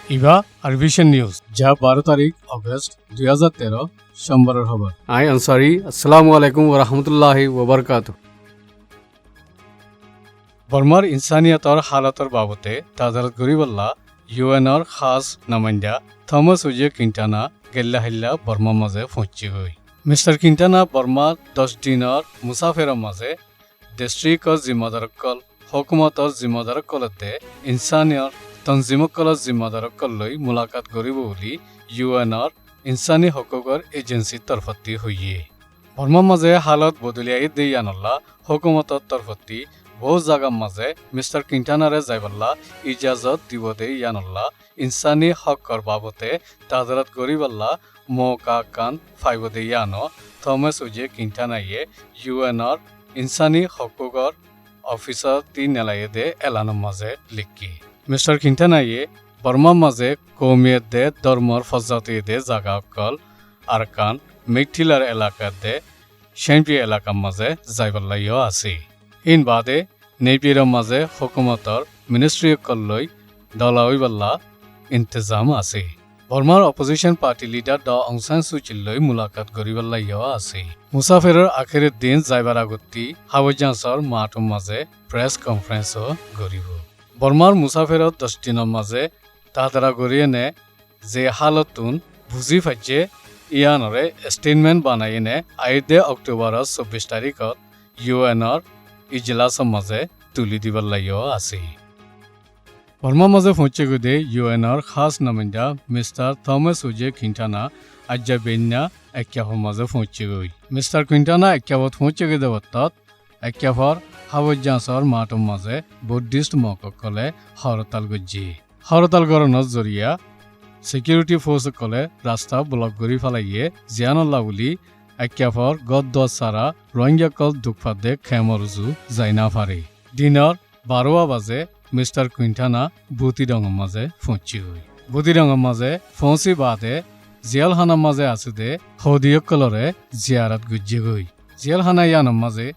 ইভা আর vision news যা 12 তারিখ August 2013 সোমবারের খবর। আই আনসারি আসসালামু আলাইকুম ওয়া রাহমাতুল্লাহি ওয়া বারাকাতুহু। বর্মার ইনসানিয়তৰ হালাতৰ বাবতে তাজাৰত গৰিবল্লা ইউএনৰ খাস নামাইন্দা থমাস উজে কিন্টানা গেল্লাহিল্লা বর্মাৰ মাজে পहुंची গই। মিস্টার কিন্টানা বর্মা 10 দিনৰ মুসাফিৰৰ মাজে ডিস্ট্রিক্টৰ জিম্মাদাৰসকল হুকুমতৰ জিম্মাদাৰসকলতে ইনসানিয়ৰ তঞ্জিমসকলৰ জিম্মাদাৰসকললৈ মুলাকাত কৰিব বুলি ইউএনৰ ইনসানি হকুকৰ এজেন্সিৰ তৰফতি হৈয়ে। বর্মাৰ মাজে হালত বদলিয়াই দিয়ানল্লা হুকুমতৰ তৰফতি বহু জাগাৰ মাজে মিস্টার কিন্টানাৰে যাইবল্লা ইজাজত দিব দে ইয়ানল্লা ইনসানি হকৰ বাবতে তাজাৰত গৰিবল্লা মৌকা কান ফাইব দে ইয়ানো থমাস উজে কিন্টানাইয়ে ইউএনৰ ইনসানি হকুকৰ অফিচৰ তি নেলাইয়ে দে এলানৰ মাজে লিখি। মিস্টার কিন্টানাইয়ে বর্মার মাঝে কৌমিয়ত দে ধর্মর ফজাতি দে জাগা অকল আরকান মেঘটিলার এলাকার দে শ্যাম্পি এলাকার মাঝে যাইবল্লাইও আছে। ইন বাদে নেপির মাঝে হুকুমতর মিনিস্ট্রি অকললৈ দলাইবল্লা ইন্তজাম আছে। বর্মার অপোজিশন পার্টি লিডার ড অং সান সু চিলৈ মুলাকাত গরিবল্লাইও আছে। মুসাফিরের আখেরের দিন যাইবার আগতি হাওয়াজাঁচর মাঠৰ মাঝে প্রেস কনফারেন্সও গরিব। বর্মার মুসাফিরত 10 দিনের মাঝে তাহারা গড়িয়ে নে যে হালতুন বুঝি ফাইছে ইয়ানরে স্টেটমেন্ট বানাই নে আইদে অক্টোবর 24 তারিখত ইউএনৰ ইজলাসৰ মাঝে তুলি দিবার লাইও আছে। বর্মার মাঝে পৌঁছে গদে ইউএনৰ খাস নামাইন্দা মিস্টার থমাস উজে কিন্টানা আজ্জা বেন্না একিয়াফর মাঝে পৌঁছে গই। মিস্টার কিন্টানা একিয়াফত পৌঁছে গদে বত্তত একিয়াফর হাওয়াজাঁচৰ মাঠৰ মাঝে বুদ্ধিষ্ট মকসকলে হরতাল গজ্জি। হরতাল গৰণৰ জৰিয়া সিকিউরিটি ফোর্সকলে রাস্তা ব্লক কৰি ফেলাইয়ে জিয়ানল্লা বুলি একিয়াফর গদ্দ সারা রোহিঙ্গাকল দুখফাদে খেমরজু যাই না পারে। দিনৰ 12 বাজে মিস্টার কুইন্টানা বুতিডঙৰ মাঝে পৌঁছি গই। বুতিডঙৰ মাঝে পৌঁছি বাদে জিয়ালখানাৰ মাঝে আছে দে সৌদিয়কলৰে জিয়াৰত গুজি গই। জিয়ালখানা ইয়ানৰ মাঝে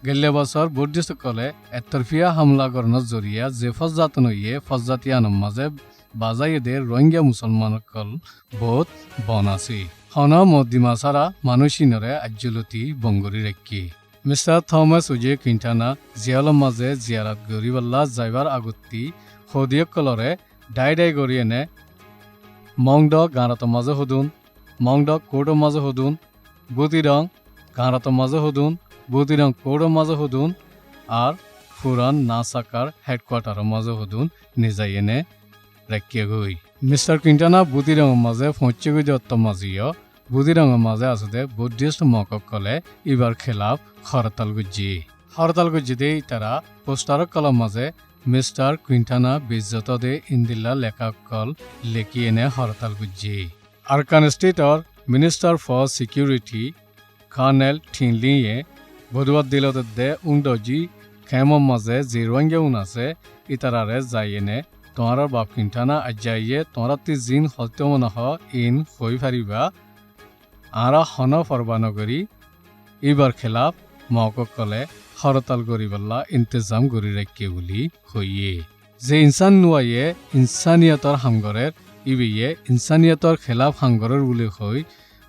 গেলে বছর বুদ্ধিষ্টসকলে একতরফিয়া হামলা করানোর জরিয়া যে ফজ্জাতন হইয়ে ফজ্জাতিয়ানোর মাঝে বাজাইয়ে দে রোহিঙ্গা মুসলমানসকল বহুত বন আছে। হন মদ্দিমা ছাড়া মানুষিনরে আজ্জলতি বঙ্গরি রেখি। মিস্টার থমাস উজে কিন্টানা জিয়ালৰ মাঝে জিয়ারাত গরিবাল্লা যাইবার আগতি সৌদিয়কলরে ডাই গড়িয়ে নে মংড গাঁরাতৰ মাঝে হুদুন মংড কোর্টৰ মাঝে হুদুন বুতিডং গাঁরাতৰ মাঝে হুদুন বুতিডং কোর্টৰ মাঝে হুদুন আর ফুরান নাসাকার হেডকোয়ার্টারের মাঝে হুদুন নিজাইয়ে নে রেখিয়ে গই। মিস্টার কিন্টানা বুতিডঙৰ মাঝে পৌঁছে গই দত্ত মাজিও বুতিডঙৰ মাঝে আছে বুদ্ধিষ্ট মকসকলে ইবার খেলাফ হরতাল গুজি দে তারা পোস্টারক কলম মাঝে মিস্টার কুইন্টানা বিজ্জত দে ইন্দিল্লা লেখাকল লেখিয়ে নে হরতাল গুজি। আরকান স্টেটর মিনিস্টার ফর সিকিউরিটি কর্নেল ঠিনলিয়ে বধুয়ার দিলত দে উংডজি খেমর মাঝে যে রোহিঙ্গা উন আছে ইতারারে যাইয়ে নে তোমার বাপ কিন্টানা আজ্জাইয়ে তোমার তি জিন হত্যমনহ ইন হই ফারিবা আরা হন ফরবা নগরী ইবার খেলাফ মককলে হরতাল গরিবল্লা ইন্তজাম গরি রাখিয়ে বলি হইয়ে। যে ইনসান নুয়াইয়ে ইনসানিয়তর হাঙ্গরের ইবিয়ে ইনসানিয়তর খেলাফ হাঙ্গরের বুলি হই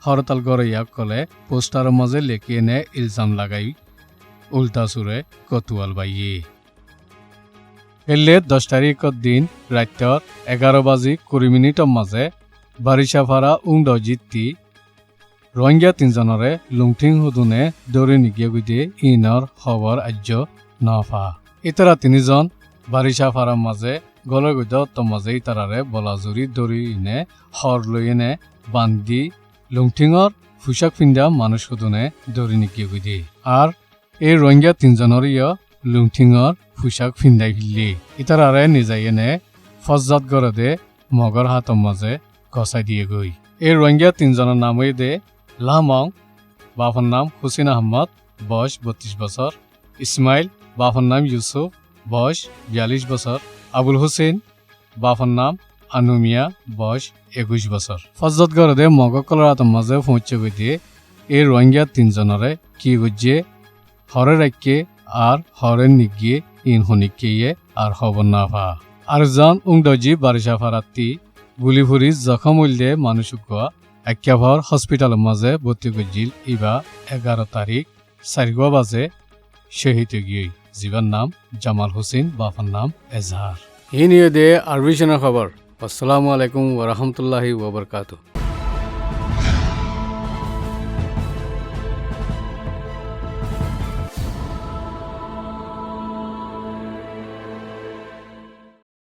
হরতাল গড়াইয়াক কলে পোস্টারের মাঝে লেখিয়ে নে ইলজাম লাগাই উল্টা সুরে কতুয়াল বাইয়ে। এলে 10 তারিখৰ দিন ৰাত্যৰ 11 বাজি 20 মিনিটৰ মাঝে বাৰিছাফাৰা উংডজিতি রোহিঙ্গা 3জনরে লুংঠিং হুদুনে দৌড়ে নিগিয়ে গুদে ইনর খবর আজ্য নফা। ইতারা 3জন বারিছাফারার মাঝে গলে গুদ মাঝে ইতারারে বলাজুরি দৌড়ি ইনে হর লইনে বান্দি লুংঠিংর পোশাক পিন্ধা মানুষ হুদুনে দৌড়ি নিগিয়ে গুদে। আর এই রোহিঙ্গা 3জনের লুংঠিংর পোশাক পিন্ধাই ফিরলি ইতারারে নিজাইয়ে নে ফজ্জাত গড়ে দে মগর হাতর মাঝে গছাই দিয়ে গই। এই রোহিঙ্গা 3জনের নামই দে লামং বাপর নাম হুসেন আহমদ বয়স 32 বছর, ইসমাইল বাপর নাম ইউসুফ বয়স 42 বছর, আবুল হোসেন বাপর নাম আনুমিয়া বয়স 21 বছর। ফজ্জত গড়ে মগকলর হাতের মাঝে পৌঁছে গই দিয়ে এই রোহিঙ্গা 3জনরে কি গুজিয়ে হরে রাখিয়ে আর হরে নিগিয়ে ইন হনিকিয়ে আর খবর না পা। আর জন উংডজি বারিছাফারাতি গুলি ফুরি জখম হইলে মানুষক একেভার হসপিটালের মাঝে ভর্তি করছিল ইবা 11 তারিখ 4 বাজে শহীদ গিয়ে জীবার নাম জামাল হোসেন বাফার নাম এজাহার। ই নিয়ে দে আরবি খবর। আসসালামু আলাইকুম ওয়া রাহমাতুল্লাহি ওয়া বারাকাতুহু।